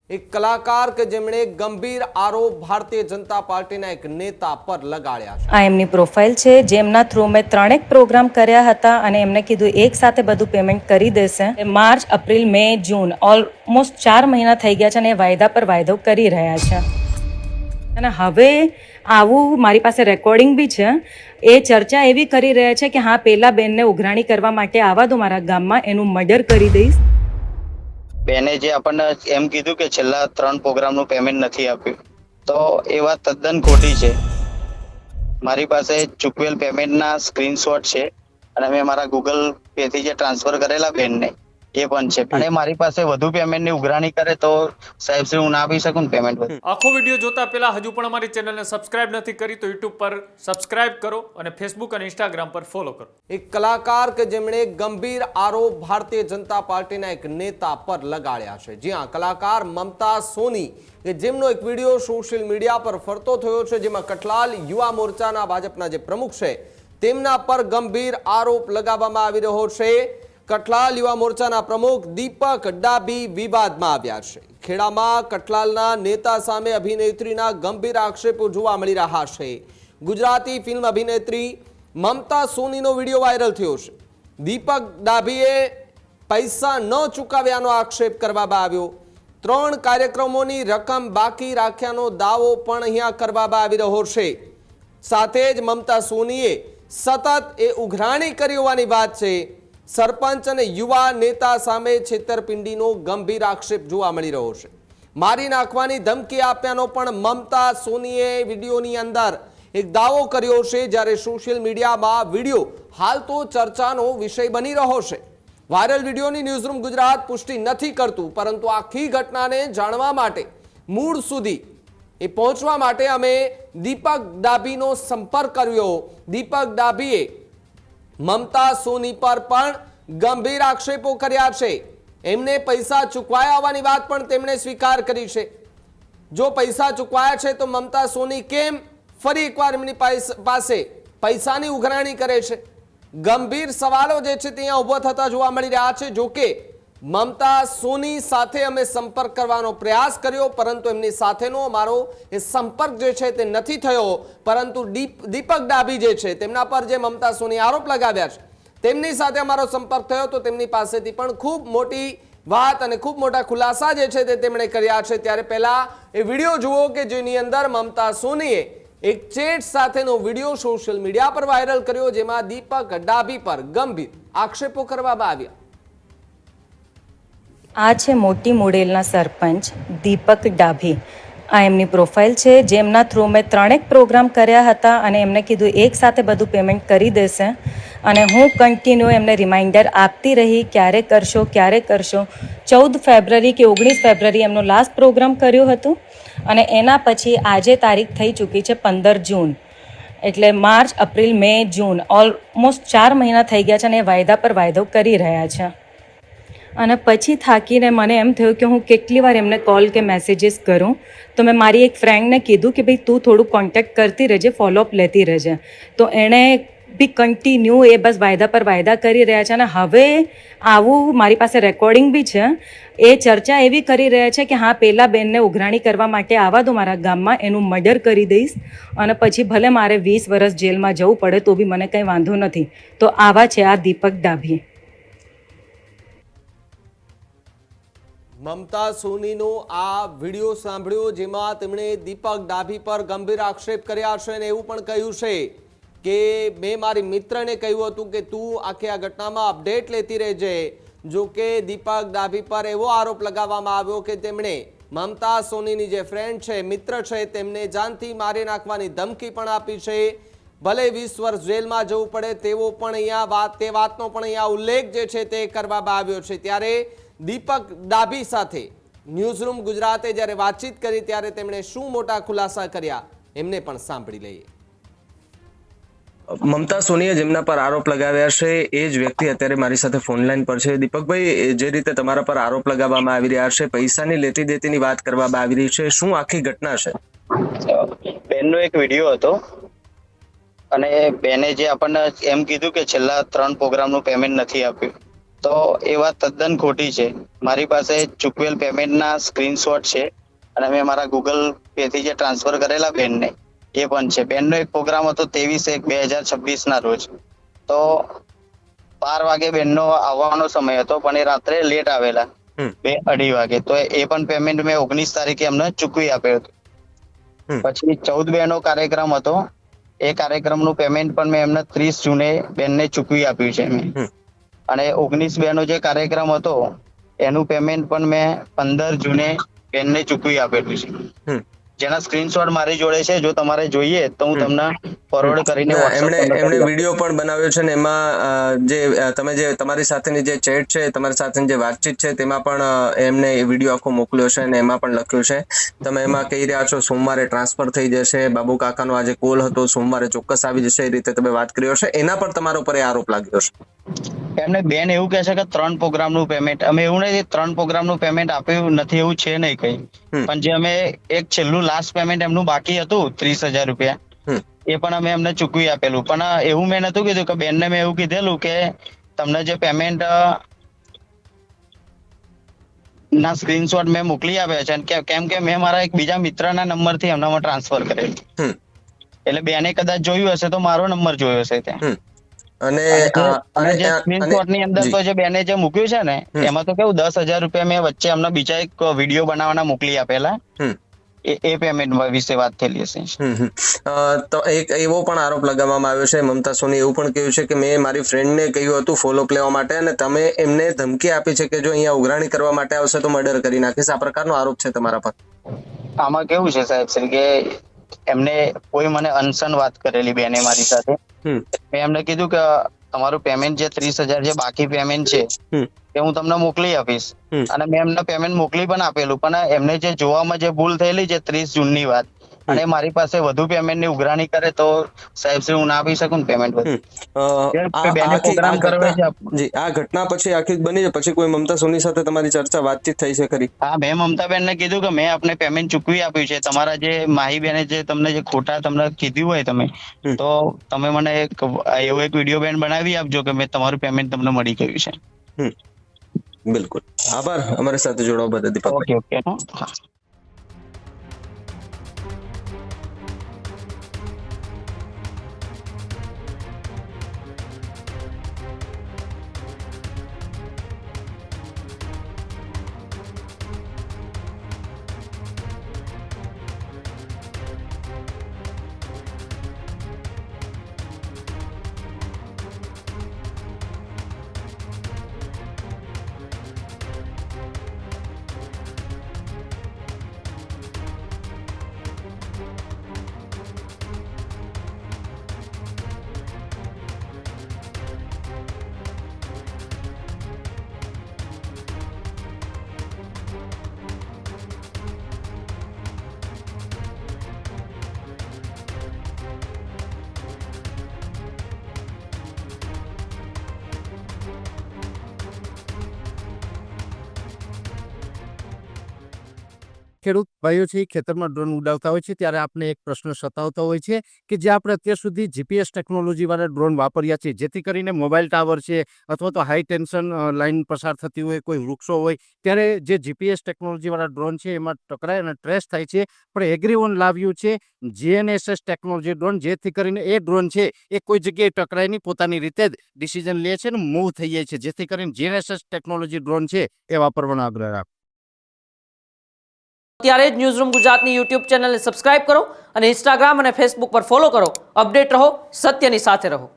એક કલાકાર કે જેમણે ગંભીર આરોપ ભારતીય જનતા પાર્ટીના એક નેતા પર લગાડ્યા છે। આ એમની પ્રોફાઇલ છે, જેમના થ્રુ મેં 3 પ્રોગ્રામ કર્યા હતા અને એમને કીધું એક સાથે બધું પેમેન્ટ કરી દેશે। માર્ચ, એપ્રિલ, મે, જૂન ઓલમોસ્ટ 4 મહિના થઈ ગયા છે અને એ વાયદા પર વાયદો કરી રહ્યા છે અને હવે આવું મારી પાસે રેકોર્ડિંગ બી છે। એ ચર્ચા એવી કરી રહ્યા છે કે હા, પેલા બેનને ઉઘરાણી કરવા માટે આવવા દો મારા ગામમાં, એનું મર્ડર કરી દઈશ। બેને જે આપણને એમ કીધું કે છેલ્લા 3 પ્રોગ્રામનું પેમેન્ટ નથી આપ્યું, તો એ વાત તદ્દન ખોટી છે। મારી પાસે ચૂકવેલ પેમેન્ટના સ્ક્રીનશોટ છે અને મેં મારા ગૂગલ પે થી જે ટ્રાન્સફર કરેલા બેનને એ પણ છે। અને મારી પાસે વધુ પેમેન્ટની ઉઘરાણી કરે તો સાહેબ શ્રી હું ના આપી શકું ને પેમેન્ટ। આખો વિડીયો જોતા પહેલા હજુ પણ અમારી ચેનલને સબસ્ક્રાઇબ નથી કરી તો યુટ્યુબ પર સબસ્ક્રાઇબ કરો અને ફેસબુક અને ઇન્સ્ટાગ્રામ પર ફોલો કરો। એક કલાકાર કે જેમણે ગંભીર આરોપ ભારતીય જનતા પાર્ટીના એક નેતા પર લગાડ્યા છે। જી હા, કલાકાર મમતા સોની કે જેમનો એક વિડીયો સોશિયલ મીડિયા પર ફરતો થયો છે, જેમાં કઠલાલ યુવા મોરચાના ભાજપના જે પ્રમુખ છે તેમના પર ગંભીર આરોપ લગાવવામાં આવી રહ્યો છે। કઠલાલ યુવા મોરચાના પ્રમુખ દીપક ડાભી વિવાદમાં આવ્યા છે। ખેડામાં કઠલાલના નેતા સામે અભિનેત્રીના ગંભીર આક્ષેપો જોવા મળી રહ્યા છે। ગુજરાતી ફિલ્મ અભિનેત્રી મમતા સોનીનો વિડીયો વાયરલ થયો છે। દીપક ડાભીએ પૈસા ન ચૂકવ્યાનો આક્ષેપ કરવામાં આવ્યો। 3 કાર્યક્રમોની રકમ બાકી રાખ્યાનો દાવો પણ અહીંયા કરવામાં આવી રહ્યો છે। સાથે જ મમતા સોનીએ સતત એ ઉઘરાણી કરી હોવાની વાત છે। સરપંચ અને યુવા નેતા સામે છેતરપિંડીનો ગંભીર આક્ષેપ જોવા મળી રહ્યો છે। મારી નાખવાની ધમકી આપ્યાનો પણ મમતા સોનીએ વિડીયોની અંદર એક દાવો કર્યો છે, જ્યારે સોશિયલ મીડિયામાં વિડીયો હાલ તો ચર્ચાનો વિષય બની રહ્યો છે। વાયરલ વિડીયોની ન્યૂઝરૂમ ગુજરાત પુષ્ટિ નથી કરતું, પરંતુ આખી ઘટનાને જાણવા માટે, મૂળ સુધી એ પહોંચવા માટે અમે દીપક ડાભીનો સંપર્ક કર્યો। દીપક ડાભીએ મમતા સોની પર પણ ગંભીર આક્ષેપો કર્યા છે। એમને પૈસા ચૂકવાયા હોવાની વાત પણ તેમણે સ્વીકાર કરી છે। જો પૈસા ચૂકવાયા છે તો મમતા સોની કેમ ફરી એકવાર એમની પાસે પૈસાની ઉઘરાણી કરે છે? ગંભીર સવાલો જે છે ત્યાં ઊભા થતા જોવા મળી રહ્યા છે। જો કે મમતા સોની સાથે અમે સંપર્ક કરવાનો પ્રયાસ કર્યો, પરંતુ એમની સાથેનો અમારો એ સંપર્ક જે છે તે નથી થયો। પરંતુ દીપક ડાભી જે છે તેમના પર જે મમતા સોની આરોપ લગાવ્યા છે તેમની સાથે અમારો સંપર્ક થયો તો તેમની પાસેથી પણ ખૂબ મોટી વાત અને ખૂબ મોટા ખુલાસા જે છે તે તેમણે કર્યા છે। ત્યારે પહેલા એ વિડીયો જુઓ કે જેની અંદર મમતા સોનીએ એક ચેટ સાથેનો વિડીયો સોશિયલ મીડિયા પર વાયરલ કર્યો, જેમાં દીપક ડાભી પર ગંભીર આક્ષેપો કરવામાં આવ્યા। આ છે મોટી મોડેલના સરપંચ દીપક ડાભી। આ એમની પ્રોફાઇલ છે, જેમના થ્રુ મેં 3 પ્રોગ્રામ કર્યા હતા અને એમને કીધું એક સાથે બધું પેમેન્ટ કરી દેશે અને હું કન્ટિન્યુ એમને રિમાઇન્ડર આપતી રહી, ક્યારે કરશો ક્યારે કરશો। 14 ફેબ્રુઆરી કે 19 ફેબ્રુઆરી એમનો લાસ્ટ પ્રોગ્રામ કર્યો હતો અને એના પછી આજે તારીખ થઈ ચૂકી છે 15 જૂન, એટલે માર્ચ, એપ્રિલ, મે, જૂન ઓલમોસ્ટ 4 મહિના થઈ ગયા છે અને એ વાયદા પર વાયદો કરી રહ્યા છે। અને પછી થાકીને મને એમ થયું કે હું કેટલી વાર એમને કોલ કે મેસેજીસ કરું, તો મેં મારી એક ફ્રેન્ડને કીધું કે ભાઈ તું થોડું કોન્ટેક્ટ કરતી રહેજે, ફોલોઅપ લેતી રહેજે। તો એણે બી કન્ટિન્યુ એ બસ વાયદા પર વાયદા કરી રહ્યા છે અને હવે આવું મારી પાસે રેકોર્ડિંગ બી છે। એ ચર્ચા એવી કરી રહ્યા છે કે હા, પેલા બેનને ઉઘરાણી કરવા માટે આવવા દો મારા ગામમાં, એનું મર્ડર કરી દઈશ અને પછી ભલે મારે 20 વર્ષ જેલમાં જવું પડે તો બી મને કંઈ વાંધો નથી। તો આવા છે આ દીપક ડાભી। મમતા સોનીનો આ વિડીયો સાંભળ્યો, જેમાં તેમણે દીપક ડાભી પર ગંભીર આક્ષેપ કર્યા છે અને એવું પણ કહ્યું છે કે મેં મારી મિત્રને કહ્યું હતું કે તું આખી આ ઘટનામાં અપડેટ લેતી રહેજે। જો કે દીપક ડાભી પર એવો આરોપ લગાવવામાં આવ્યો કે તેમણે મમતા સોનીની જે ફ્રેન્ડ છે, મિત્ર છે, તેમને જાનથી મારી નાખવાની ધમકી પણ આપી છે। ભલે 20 વર્ષ જેલમાં જવું પડે તેવો પણ અહીંયા તે વાતનો પણ અહીંયા ઉલ્લેખ જે છે તે કરવામાં આવ્યો છે। ત્યારે દીપક ડાભી સાથે ન્યૂઝરૂમ ગુજરાતે જ્યારે વાતચીત કરી ત્યારે તેમણે શું મોટા ખુલાસા કર્યા એમને પણ સાંભળી લઈએ। મમતા સોનીએ જેમના પર આરોપ લગાવ્યા છે એ જ વ્યક્તિ અત્યારે મારી સાથે ફોન લાઈન પર છે। દીપકભાઈ, જે રીતે તમારા પર આરોપ લગાવવામાં આવી રહ્યા છે, પૈસાની લેતી દેતીની વાત કરવામાં આવી રહી છે, શું આખી ઘટના છે? બેનનો એક વિડીયો હતો અને બેને જે આપણને એમ કીધું કે છેલ્લા 3 પ્રોગ્રામનું પેમેન્ટ નથી આપ્યું, તો એ વાત તદ્દન ખોટી છે. મારી પાસે ચૂકવેલ પેમેન્ટના સ્ક્રીનશોટ છે અને મેં મારા ગૂગલ પે થી જે ટ્રાન્સફર કરેલા બેનને એ પણ છે. બેનનો એક પ્રોગ્રામ હતો 23/1/2026 ના રોજ. તો 12 વાગે બેનનો આવવાનો સમય હતો, પણ એ રાત્રે લેટ આવેલા 2-2:30 વાગે. તો એ પણ પેમેન્ટ મેં 19 તારીખે એમને ચૂકવી આપ્યું હતું. પછી 14 બેનો કાર્યક્રમ હતો, એ કાર્યક્રમનું પેમેન્ટ પણ મેં એમને 30 જૂને બેનને ચૂકવી આપ્યું છે મેં. અને 19 બેનો જે કાર્યક્રમ હતો એનું પેમેન્ટ પણ મેં 15 જૂને બેનને ચૂકવી આપેલું છે, જેના સ્ક્રીનશોટ મારી જોડે છે. જો તમારે જોઈએ તો હું તમને ફોરવર્ડ કરીને એમણે વિડીયો પણ બનાવ્યો છે ને એમાં જે તમે જે તમારી સાથેની જે ચેટ છે, તમારી સાથેની જે વાતચીત છે તેમાં પણ એમને વિડીયો આખો મોકલ્યો છે અને એમાં પણ લખ્યું છે, તમે એમાં કહી રહ્યા છો સોમવારે ટ્રાન્સફર થઈ જશે, બાબુ કાકાનો આજે કોલ હતો, સોમવારે ચોક્કસ આવી જશે, એ રીતે તમે વાત કર્યો છે. એના પર તમારા ઉપર એ આરોપ લાગ્યો છે. એમને બેન એવું કહે છે કે 3 પ્રોગ્રામનું પેમેન્ટ, અમે એવું નથી 3 પ્રોગ્રામનું પેમેન્ટ આપ્યું નથી એવું છે નહીં કઈ, પણ જે અમે એક છેલ્લું લાસ્ટ પેમેન્ટ એમનું બાકી હતું 30,000 રૂપિયા, એ પણ અમે એમને ચૂકવી આપેલું. પણ એવું મેં નતું કીધું કે બેનને મેં એવું કીધેલું કે તમને જે પેમેન્ટ ના સ્ક્રીનશોટ મેં મોકલી આપ્યા છે, કેમ કે મેં મારા એક બીજા મિત્રના નંબરથી એમનામાં ટ્રાન્સફર કરેલું, એટલે બેને કદાચ જોયું હશે તો મારો નંબર જોયો હશે ત્યાં. અને જે સ્ક્રીનશોટ ની અંદર તો જે બેને જે મૂક્યું છે ને એમાં તો કેવું 10,000 રૂપિયા મેં વચ્ચે એમના બીજા એક વિડીયો બનાવવાના મોકલી આપેલા, એ પેમેન્ટ વિશે વાત થયેલી હશે. તો એક એવો પણ આરોપ લગાવવામાં આવ્યો છે, મમતા સોની એવું પણ કહ્યું છે કે મેં મારી ફ્રેન્ડને કહ્યું હતું ફોલોઅપ લેવા માટે અને તમે એમને ધમકી આપી છે કે જો અહીંયા ઉઘરાણી કરવા માટે આવશે તો મર્ડર કરી નાખીશ. આ પ્રકારનો આરોપ છે તમારા પર. આમાં કેવું છે સાહેબ શ્રી કે એમને કોઈ મને અનશન વાત કરેલી બેને મારી સાથે. મેં એમને કીધું કે તમારું પેમેન્ટ જે 30,000 જે બાકી પેમેન્ટ છે એ હું તમને મોકલી આપીશ, અને મેં એમને પેમેન્ટ મોકલી પણ આપેલું. પણ એમને જે જોવામાં જે ભૂલ થયેલી છે 30 જૂનની વાત, અને મારી પાસે વધુ પેમેન્ટ ની ઉઘરાણી કરે તો સાહેબ શ્રી હું ના આપી શકું પેમેન્ટ બધું. આ ઘટના પછી આખી બની છે પછી કોઈ મમતા સોની સાથે તમારી ચર્ચા વાતચીત થઈ છે ખરી? હા, મેં મમતાબેન ને કીધું કે મેં આપને પેમેન્ટ ચૂકવી આપ્યું છે, તમારા જે માહી બેને જે તમને જે ખોટા તમને કીધું હોય તમે તો તમે મને એવો એક વિડીયો બેન બનાવી આપજો કે મેં તમારું પેમેન્ટ તમને મળી ગયું છે. બિલકુલ, આભાર અમારી સાથે જોડાવા બદલ દીપક. ઓકે. ખેડૂત ભાઈઓ છે ખેતરમાં ડ્રોન ઉડાવતા હોય છે ત્યારે આપણે એક પ્રશ્ન સતાવતો હોય છે કે જે આપણે અત્યાર સુધી જીપીએસ ટેકનોલોજીવાળા ડ્રોન વાપર્યા છે, જેથી કરીને મોબાઈલ ટાવર છે અથવા તો હાઈ ટેન્શન લાઇન પસાર થતી હોય, કોઈ વૃક્ષો હોય, ત્યારે જે જીપીએસ ટેકનોલોજીવાળા ડ્રોન છે એમાં ટકરાય અને ટ્રેસ થાય છે. પણ એગ્રીઓન લાવ્યું છે GNSS ટેકનોલોજી ડ્રોન, જેથી કરીને એ ડ્રોન છે એ કોઈ જગ્યાએ ટકરાય નહીં, પોતાની રીતે જ ડિસિઝન લે છે અને મૂવ થઈ જાય છે, જેથી કરીને GNSS ટેકનોલોજી ડ્રોન છે એ વાપરવાનો આગ્રહ રાખો. અત્યારે જ ન્યૂઝરૂમ ગુજરાતની યુટ્યુબ ચેનલને સબસ્ક્રાઇબ કરો અને ઇન્સ્ટાગ્રામ અને ફેસબુક પર ફોલો કરો. અપડેટ રહો, સત્યની સાથે રહો.